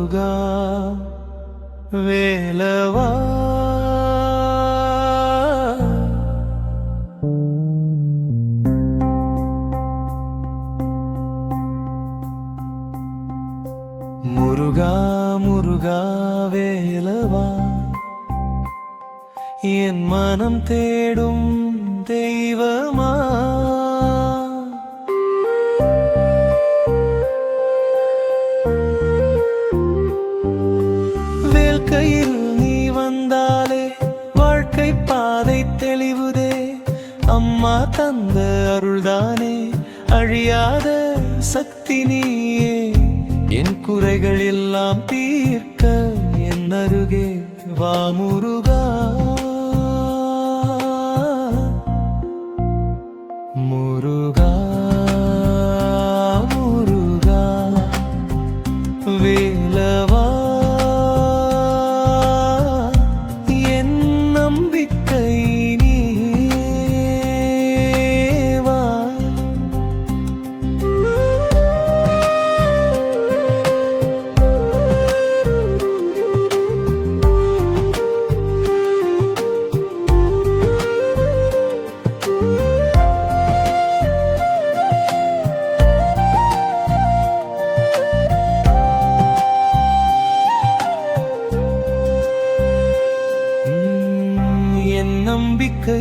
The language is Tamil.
முருகா வேலவா முருகா முருகா வேலவா என் மனம் தேடும் தெய்வமா வேல்கையில் நீ வந்தாலே வாழ்க்கை பாதை தெளிவுதே அம்மா தந்த அருள்தானே அழியாத சக்தி நீயே என் குறைகள் எல்லாம் தீர்க்க என் அருகே வா முருகா முருகா முருகா வேலவா என் நம்பிக்கை நீவா என் நம்பிக்கை